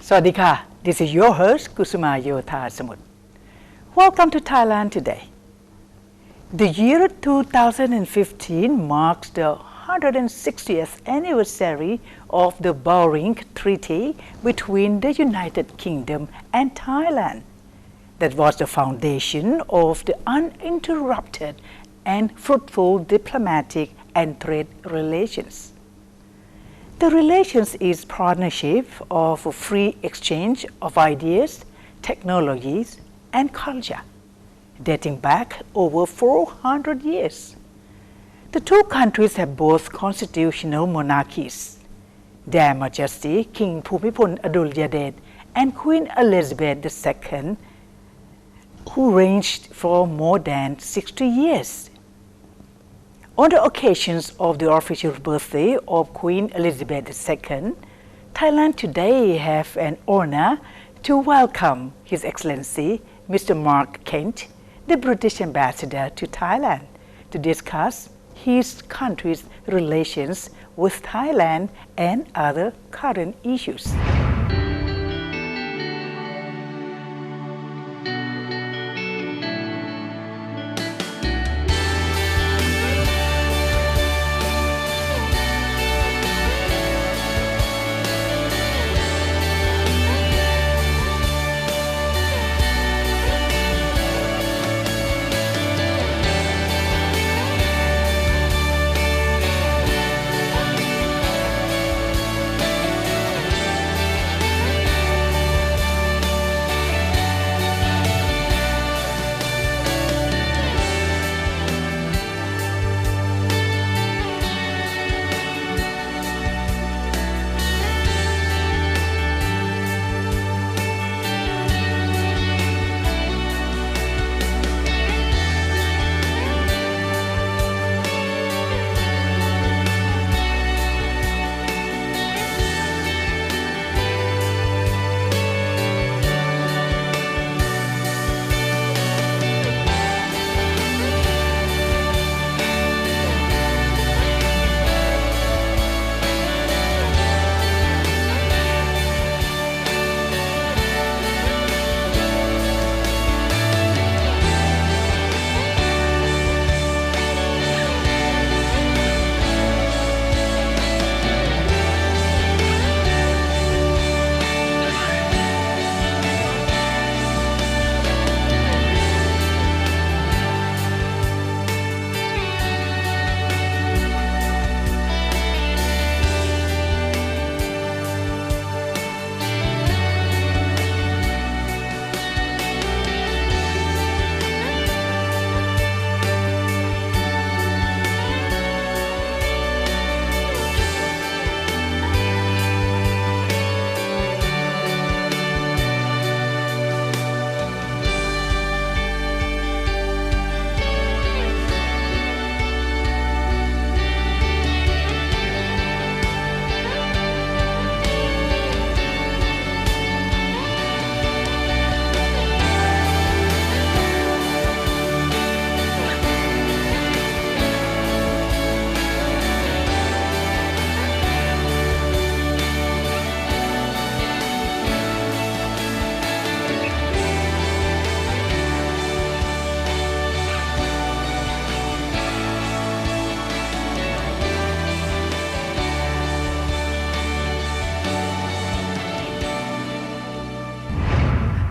Sawadika, this is your host Kusuma Yotha Samut. Welcome to Thailand today. The year 2015 marks the 160th anniversary of the Bowring Treaty between the United Kingdom and Thailand. That was the foundation of the uninterrupted and fruitful diplomatic and trade relations. The relations is partnership of free exchange of ideas, technologies, and culture, dating back over 400 years. The two countries have both constitutional monarchies. Their Majesty King Bhumibol Adulyadej and Queen Elizabeth II, who reigned for more than 60 years. On the occasions of the official birthday of Queen Elizabeth II, Thailand today have an honor to welcome His Excellency Mr. Mark Kent, the British Ambassador to Thailand, to discuss his country's relations with Thailand and other current issues.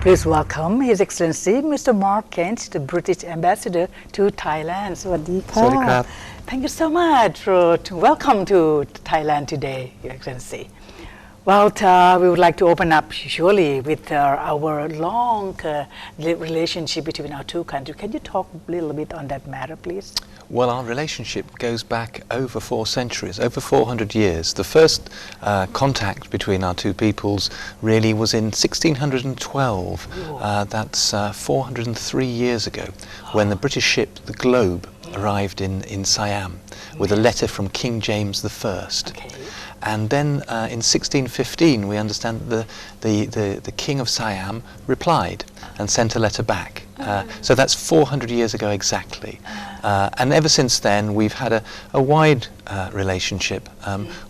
Please welcome His Excellency Mr. Mark Kent, the British Ambassador to Thailand. Sawadika. Sawadika. Thank you so much for welcome to Thailand today, Your Excellency. Well, we would like to open up surely with our long relationship between our two countries. Can you talk a little bit on that matter, please? Well, our relationship goes back over 4 centuries, over 400 years. The first contact between our two peoples really was in 1612. That's 403 years ago, when the British ship, the Globe, arrived in Siam with a letter from King James I. Okay. And then in 1615, we understand that the King of Siam replied and sent a letter back. So that's 400 years ago exactly. And ever since then, we've had a wide relationship,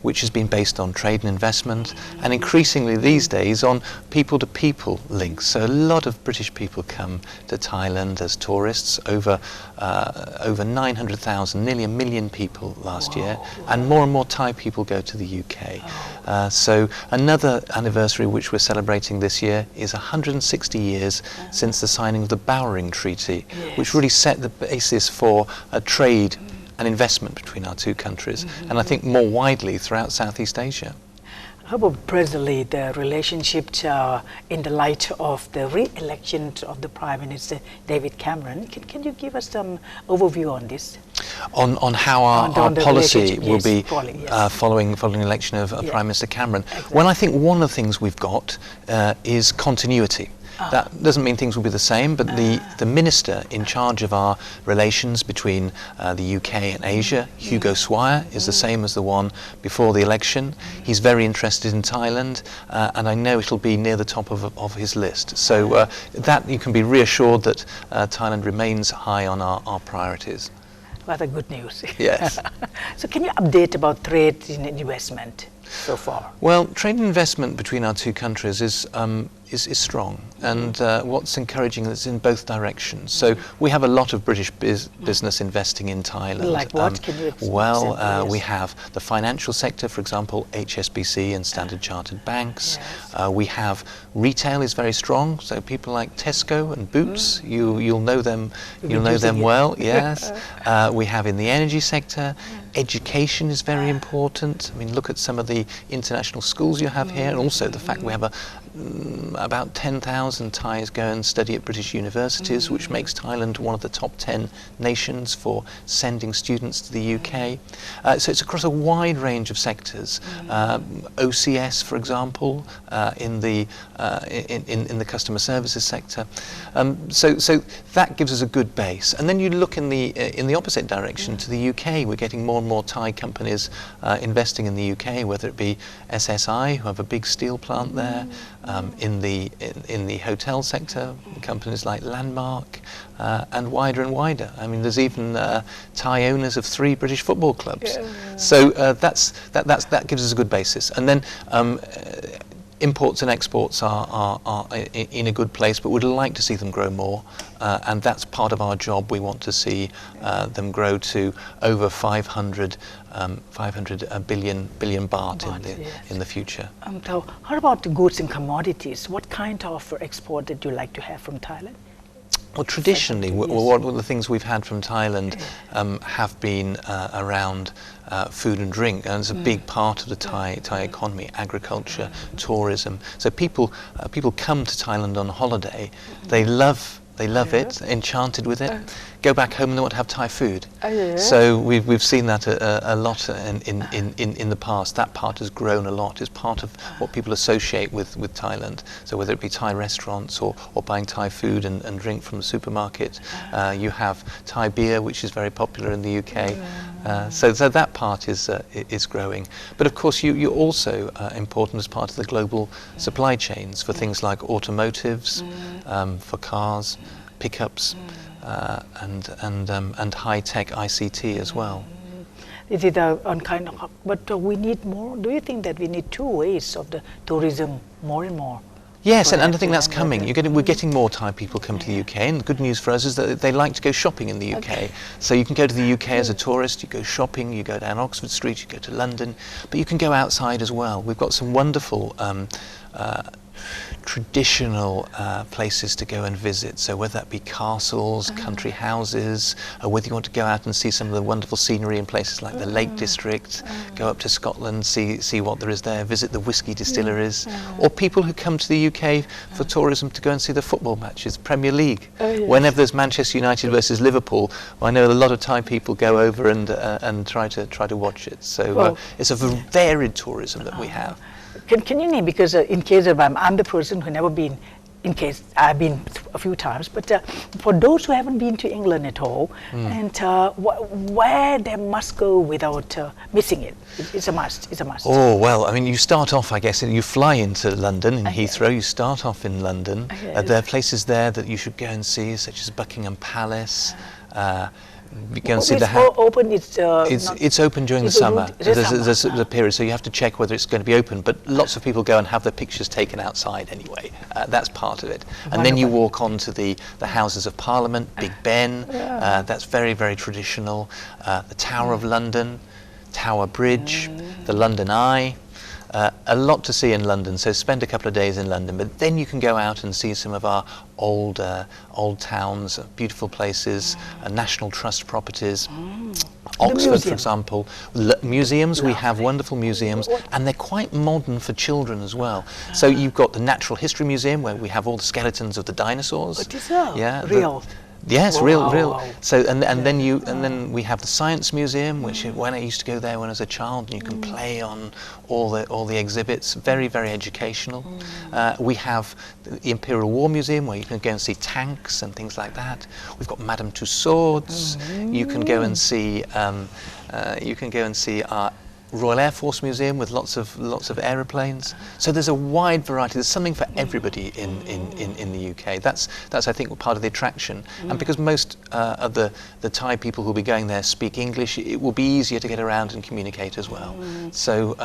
which has been based on trade and investment, and increasingly these days on people-to-people links. So a lot of British people come to Thailand as tourists, over 900,000, nearly 1 million people last year, and more Thai people go to the UK. So another anniversary which we're celebrating this year is 160 years since the signing of the Bowring Treaty, which really set the basis for a trade and investment between our two countries, and I think more widely throughout Southeast Asia. How about presently the relationship in the light of the re-election of the Prime Minister David Cameron? Can you give us some overview on this? On how our policy will be following the election of Prime Minister Cameron? Exactly. Well, I think one of the things we've got is continuity. That doesn't mean things will be the same, but the minister in charge of our relations between the UK and Asia, Hugo Swire, is the same as the one before the election. He's very interested in Thailand, and I know it'll be near the top of his list. So that you can be reassured that Thailand remains high on our priorities. What a good news. Yes. So can you update about trade and investment so far? Well, trade and investment between our two countries is strong, and what's encouraging is in both directions. So we have a lot of British business investing in Thailand. Like what? Can you well, we have the financial sector, for example, HSBC and Standard Chartered banks. We have retail is very strong, so people like Tesco and Boots, you'll know them. You'll know them well. Yes. We have in the energy sector. Education is very important. I mean, look at some of the international schools you have here, and also the fact we have about 10,000 Thais go and study at British universities, which makes Thailand one of the top 10 nations for sending students to the UK. So it's across a wide range of sectors. OCS, for example, in the customer services sector. So that gives us a good base. And then you look in the opposite direction to the UK. We're getting more and more Thai companies investing in the UK, whether it be SSI, who have a big steel plant there. In the hotel sector, companies like Landmark, and wider. I mean, there's even Thai owners of 3 British football clubs. So that gives us a good basis. And then imports and exports are in a good place, but we'd like to see them grow more, and that's part of our job. We want to see them grow to over 500 billion baht in the future. So how about the goods and commodities? What kind of export did you like to have from Thailand? Well, traditionally, one of the things we've had from Thailand have been around food and drink, and it's a big part of the Thai economy, agriculture, tourism. So people come to Thailand on holiday. They love it, enchanted with it. Go back home and they want to have Thai food. So we've seen that a lot in the past. That part has grown a lot. It's part of what people associate with Thailand. So whether it be Thai restaurants or buying Thai food and drink from the supermarket, you have Thai beer, which is very popular in the UK. So that part is growing. But of course, you're also important as part of the global supply chains for things like automotives, for cars, pickups. And high-tech ICT as well. Is it on kind of, but we need more? Do you think that we need 2 ways of the tourism more and more? Yes, and I think that's coming. We're getting more Thai people come to the UK, and the good news for us is that they like to go shopping in the UK. So you can go to the UK as a tourist, you go shopping, you go down Oxford Street, you go to London, but you can go outside as well. We've got some wonderful traditional places to go and visit, so whether that be castles, country houses, or whether you want to go out and see some of the wonderful scenery in places like the Lake District, go up to Scotland, see what there is there, visit the whisky distilleries, or people who come to the UK for tourism to go and see the football matches, Premier League. Whenever there's Manchester United versus Liverpool, I know a lot of Thai people go over and try to watch it. So it's a varied tourism that we have. Can you name, because in case of I'm the person who never been, in case I've been a few times, but for those who haven't been to England at all, and where they must go without missing it, it's a must. Oh, well, I mean, you start off, I guess, you fly into London, in Heathrow, you start off in London. There are places there that you should go and see, such as Buckingham Palace, You go and see the open. It's open during the summer. There's a period, so you have to check whether it's going to be open. But lots of people go and have their pictures taken outside anyway. That's part of it. And then you walk on to the Houses of Parliament, Big Ben. That's very, very traditional. The Tower of London, Tower Bridge, the London Eye. A lot to see in London, so spend a couple of days in London, but then you can go out and see some of our old towns, beautiful places, National Trust properties. Oxford, for example, museums. We have wonderful museums, and they're quite modern for children as well. So you've got the Natural History Museum, where we have all the skeletons of the dinosaurs. What is that? Yeah, real. Yes, real. So and then we have the Science Museum, which when I used to go there when I was a child, and you can play on all the exhibits. Very, very educational. We have the Imperial War Museum, where you can go and see tanks and things like that. We've got Madame Tussauds. You can go and see our Royal Air Force Museum with lots of aeroplanes. So there's a wide variety. There's something for everybody in the UK. That's I think part of the attraction. And because most of the Thai people who'll be going there speak English, it will be easier to get around and communicate as well. So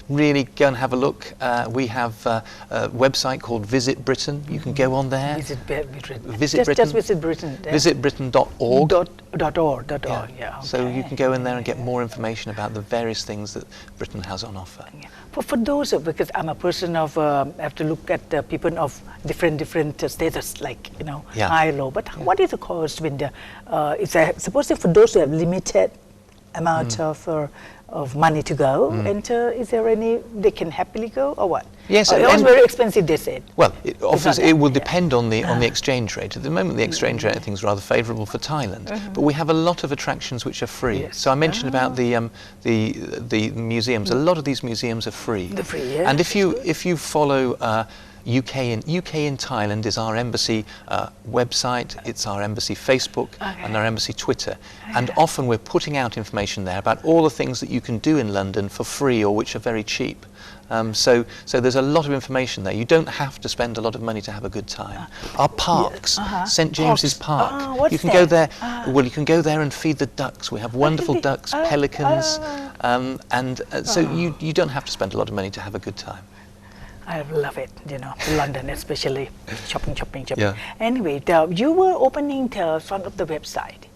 really go and have a look. We have a website called Visit Britain. You can go on there. Visit Britain. Just Visit Britain. Visitbritain.org. .org. Yeah. Yeah. Okay. So you can go in there and get more information about the various things that Britain has on offer. Yeah. For those, because I'm a person of, I have to look at people of different status, like high, low. But what is the cost when suppose for those who have limited amount of money to go, and is there any they can happily go or what? Yes, it was very expensive, they said. Well, it will depend on the exchange rate. At the moment, the exchange rate I think is rather favourable for Thailand, but we have a lot of attractions which are free. Yes. So I mentioned about the museums. A lot of these museums are free. They're free, yes. And if you follow UK in Thailand is our embassy website, it's our embassy Facebook, and our embassy Twitter. And often we're putting out information there about all the things that you can do in London for free or which are very cheap. So there's a lot of information there. You don't have to spend a lot of money to have a good time. Our parks, St James's Park, you can go there. Well, you can go there and feed the ducks. We have wonderful ducks, pelicans, so you don't have to spend a lot of money to have a good time. I love it, London especially, shopping. Yeah. Anyway, you were opening the front of the website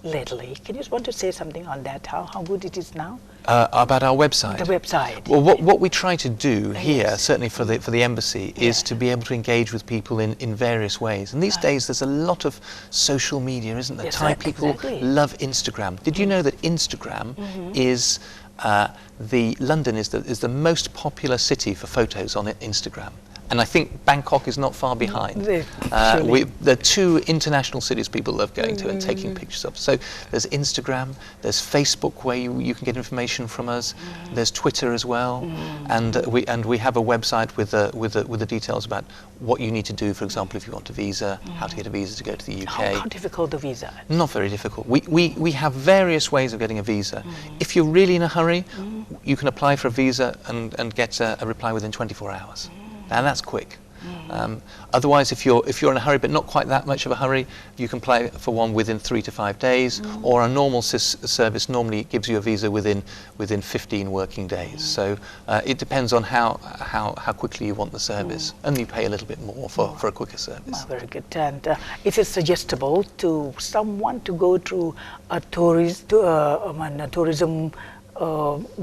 lately. Can you want to say something on that, how good it is now? About our website? The website. Well, what we try to do here, certainly for the embassy, is to be able to engage with people in various ways. And these days there's a lot of social media, isn't there? Yes, Thai people love Instagram. Did you know that Instagram is... London is the most popular city for photos on Instagram, and I think Bangkok is not far behind. There are two international cities people love going to and taking pictures of. So there's Instagram, there's Facebook where you can get information from us. There's Twitter as well, and we have a website with the details about what you need to do. For example, if you want a visa, how to get a visa to go to the UK. How difficult the visa? Not very difficult. We have various ways of getting a visa. If you're really in a hurry, you can apply for a visa and get a reply within 24 hours. And that's quick. Otherwise, if you're in a hurry, but not quite that much of a hurry, you can apply for one within 3 to 5 days, or a normal service normally gives you a visa within 15 working days. So it depends on how quickly you want the service, and you pay a little bit more for a quicker service. Very good. And is it suggestible to someone to go through a tourism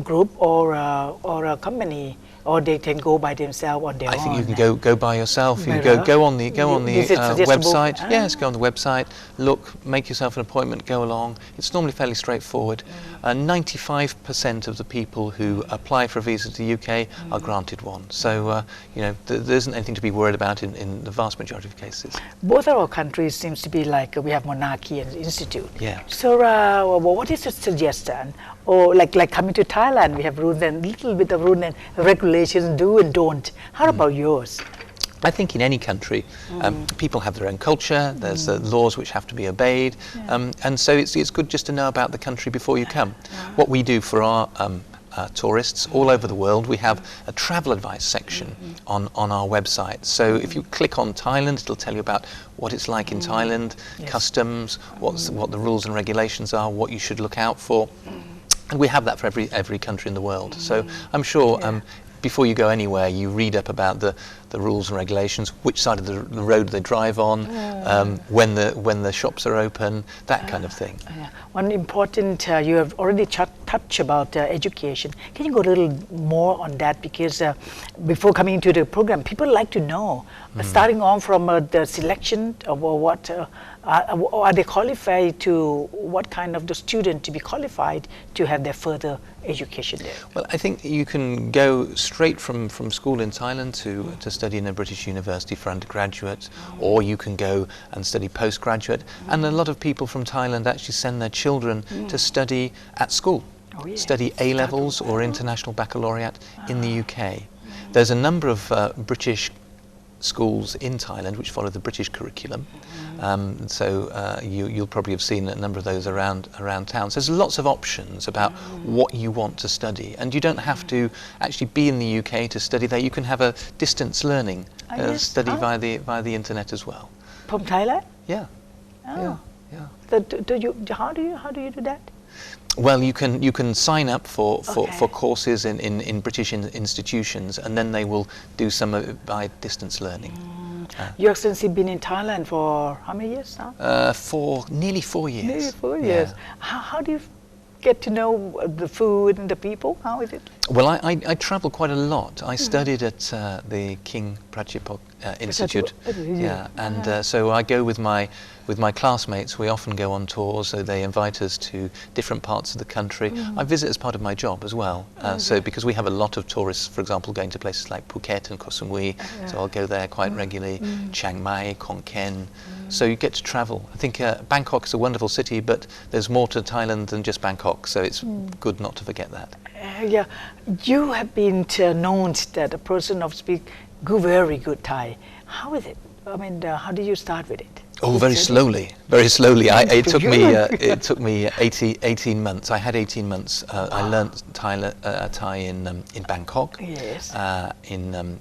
group or a company? Or they can go by themselves on their own? I think you can go by yourself. You go on the website. Yes, go on the website. Look, make yourself an appointment. Go along. It's normally fairly straightforward. 95% of the people who apply for a visa to the UK are granted one. So there isn't anything to be worried about in the vast majority of cases. Both of our countries seems to be like we have monarchy and institute. Yeah. So what is the suggestion? Or like coming to Thailand, we have rules and little bit of rules and regulations, do and don't. How about yours? I think in any country, people have their own culture. There's laws which have to be obeyed, and so it's good just to know about the country before you come. What we do for our tourists all over the world. We have a travel advice section on our website. So if you click on Thailand, it'll tell you about what it's like in Thailand, customs, what the rules and regulations are, what you should look out for. And we have that for every country in the world. So I'm sure before you go anywhere, you read up about the rules and regulations, which side of the road they drive on, when the shops are open, that kind of thing. One important, you have already touched about education. Can you go a little more on that? Because before coming into the program, people like to know, starting on from the selection of what, are they qualified to, what kind of the student to be qualified to have their further education there? Well, I think you can go straight from school in Thailand to study in a British university for undergraduate, or you can go and study postgraduate. And a lot of people from Thailand actually send their children to study at school, study A-levels or international baccalaureate in the UK. There's a number of British schools in Thailand which follow the British curriculum. You'll probably have seen a number of those around town. So there's lots of options about what you want to study, and you don't have to actually be in the UK to study there. You can have a distance learning study via the internet as well. From Thailand? Yeah. Oh. Yeah. How do you do that? Well, you can sign up for courses in British institutions, and then they will do some of it by distance learning. Your Excellency been in Thailand for how many years now? For nearly 4 years. Nearly 4 years. How do you get to know the food and the people? How is it? Well, I travel quite a lot. I studied at the King Prachipok Institute. So I go with my classmates. We often go on tours, so they invite us to different parts of the country. I visit as part of my job as well. So because we have a lot of tourists, for example, going to places like Phuket and Koh Samui, so I'll go there quite regularly. Chiang Mai, Khon Kaen. So you get to travel. I think Bangkok is a wonderful city, but there's more to Thailand than just Bangkok, so it's good not to forget that. You have been known that a person of speak very good Thai. How is it? I mean, how did you start with it? Oh, very slowly. It took me 18 months. I had 18 months. I learnt Thai in Bangkok, in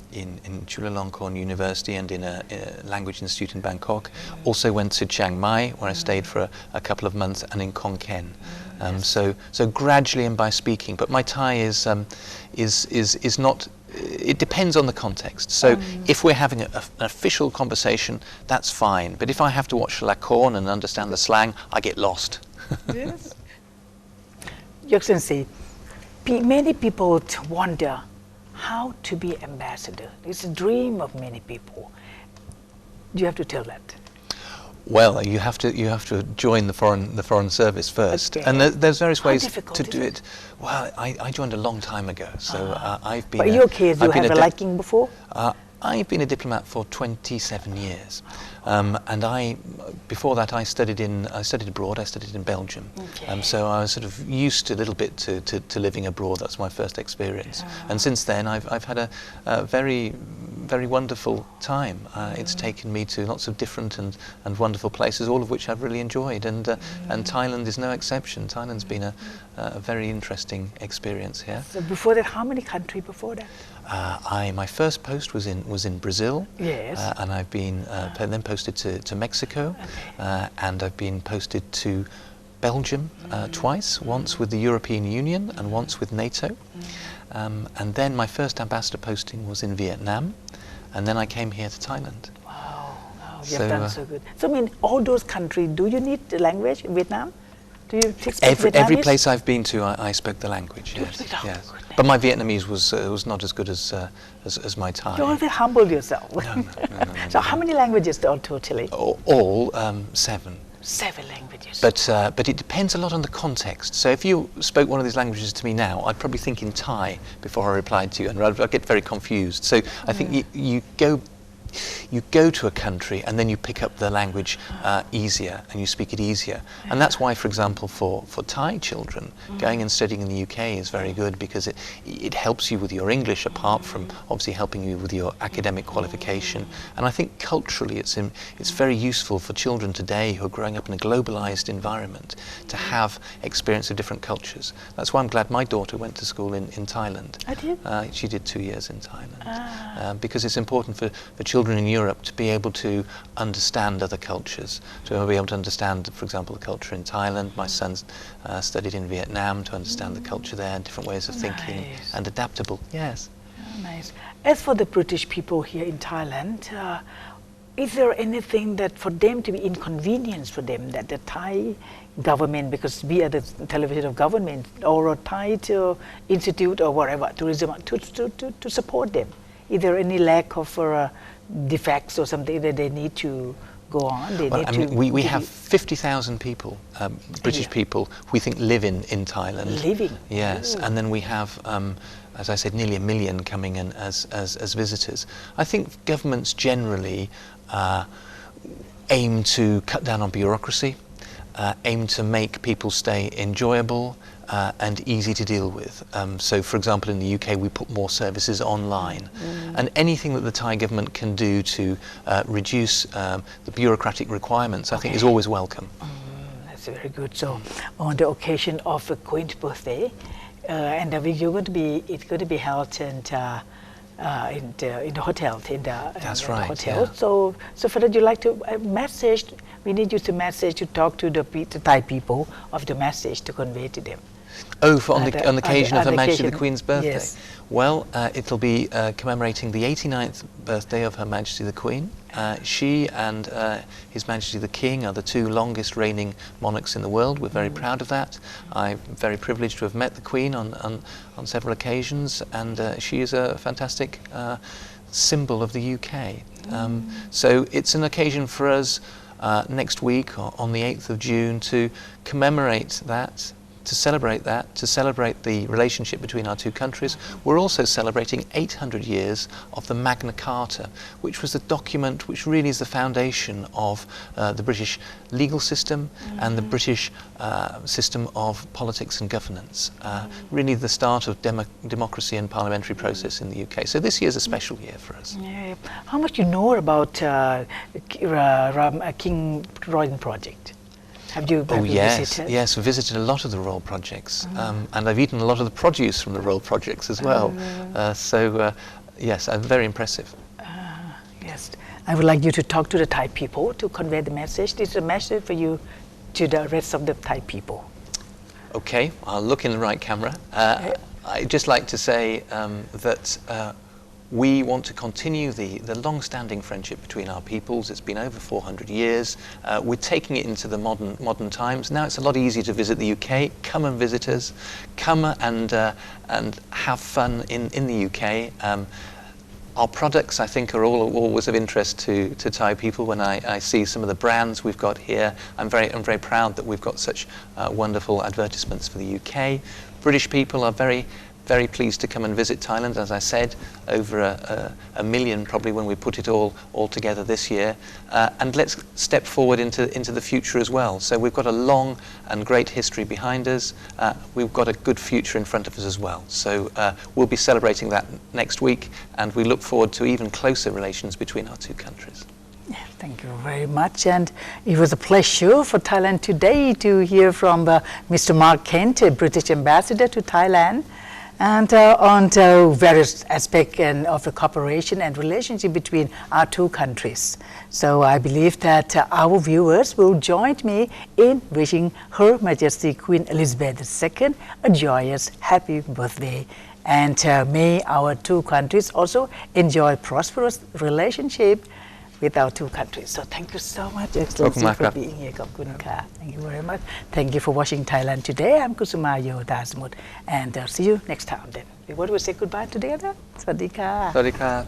Chulalongkorn University, and in a language institute in Bangkok. Also went to Chiang Mai, where I stayed for a couple of months, and in Khon Kaen. So gradually and by speaking. But my Thai is not. It depends on the context. So if we're having an official conversation, that's fine. But if I have to watch Lakorn and understand the slang, I get lost. Yes. Your Excellency, many people wonder how to be ambassador. It's a dream of many people. You have to tell that. Well, you have to join the foreign service first, and there's various ways to do it. Well, I joined a long time ago, so I've been. But in your case, you have a liking before? I've been a diplomat for 27 years, and before that I studied abroad. I studied in Belgium, so I was sort of used a little bit to living abroad. That's my first experience, and since then I've had a very wonderful time. It's taken me to lots of different and wonderful places, all of which I've really enjoyed, and Thailand is no exception. Thailand's been a very interesting experience here. So before that, how many countries before that? My first post was in Brazil, and I've been then posted to Mexico, and I've been posted to Belgium twice, once with the European Union and once with NATO. And then my first ambassador posting was in Vietnam, and then I came here to Thailand. Wow, you've done so good. So I mean, all those countries, do you need the language in Vietnam? Do you speak Vietnamese? Every place I've been to, I spoke the language, yes. But my Vietnamese was not as good as my Thai. You always humble yourself. No. So how many languages totally? All 7. 7 languages. But it depends a lot on the context. So if you spoke one of these languages to me now, I'd probably think in Thai before I replied to you, and I'd get very confused. So I think you go you go to a country and then you pick up the language easier and you speak it easier. And that's why, for example, for Thai children, going and studying in the UK is very good, because it helps you with your English, apart from obviously helping you with your academic qualification. And I think culturally it's very useful for children today who are growing up in a globalized environment to have experience of different cultures. That's why I'm glad my daughter went to school in Thailand. I did? She did 2 years in Thailand. Because it's important for children in Europe to be able to understand other cultures, to be able to understand, for example, the culture in Thailand. My son studied in Vietnam, to understand the culture there, and different ways of thinking, and adaptable. Yes. Oh, nice. As for the British people here in Thailand, is there anything that for them to be inconvenience for them, that the Thai government, because we are the television of government, or a Thai institute or whatever, tourism, to support them? Is there any lack of defects or something that they need to go on? We have 50,000 people, British people, we think live in Thailand. Living? Yes. Ooh. And then we have, as I said, nearly 1 million coming in as visitors. I think governments generally aim to cut down on bureaucracy, aim to make people stay enjoyable and easy to deal with. So, for example, in the UK we put more services online, and anything that the Thai government can do to reduce the bureaucratic requirements, I think, is always welcome. That's very good. So, on the occasion of the Queen's birthday, and it's going to be held in the hotel. That's right. Hotel. Yeah. So for that, you like to message. We need you to message, to talk to the Thai people of the message to convey to them. Oh, on the occasion of Her Majesty the Queen's birthday? Yes. Well, it'll be commemorating the 89th birthday of Her Majesty the Queen. She and His Majesty the King are the 2 longest reigning monarchs in the world. We're very proud of that. I'm very privileged to have met the Queen on several occasions, and she is a fantastic symbol of the UK. So it's an occasion for us next week, on the 8th of June, to commemorate that, to celebrate the relationship between our 2 countries. We're also celebrating 800 years of the Magna Carta, which was the document which really is the foundation of the British legal system and the British system of politics and governance. Really the start of democracy and parliamentary process in the UK. So this year is a special year for us. Yeah. How much you know about King Royal Project? Have you visited? Yes, we've visited a lot of the royal projects, and I've eaten a lot of the produce from the royal projects as well. Yes, very impressive. Yes, I would like you to talk to the Thai people to convey the message. This is a message for you to the rest of the Thai people. Okay, I'll look in the right camera. I'd just like to say that we want to continue the long-standing friendship between our peoples. It's been over 400 years. We're taking it into the modern times. Now it's a lot easier to visit the UK. Come and visit us. Come and have fun in the UK. Our products, I think, are always of interest to Thai people. When I see some of the brands we've got here, I'm very proud that we've got such wonderful advertisements for the UK. British people are very pleased to come and visit Thailand. As I said, over a million probably when we put it all together this year. And let's step forward into the future as well. So we've got a long and great history behind us. We've got a good future in front of us as well. So we'll be celebrating that next week, and we look forward to even closer relations between our 2 countries. Thank you very much, and it was a pleasure for Thailand today to hear from Mr. Mark Kent, a British ambassador to Thailand, and on the various aspects of the cooperation and relationship between our 2 countries. So I believe that our viewers will join me in wishing Her Majesty Queen Elizabeth II a joyous, happy birthday. And may our 2 countries also enjoy prosperous relationship with our 2 countries. So thank you so much, Excellency, for being here. Thank you very much. Thank you for watching Thailand Today. I'm Kusuma Yodasamut, and see you next time then. We want to say goodbye together. Swadika. Swadika.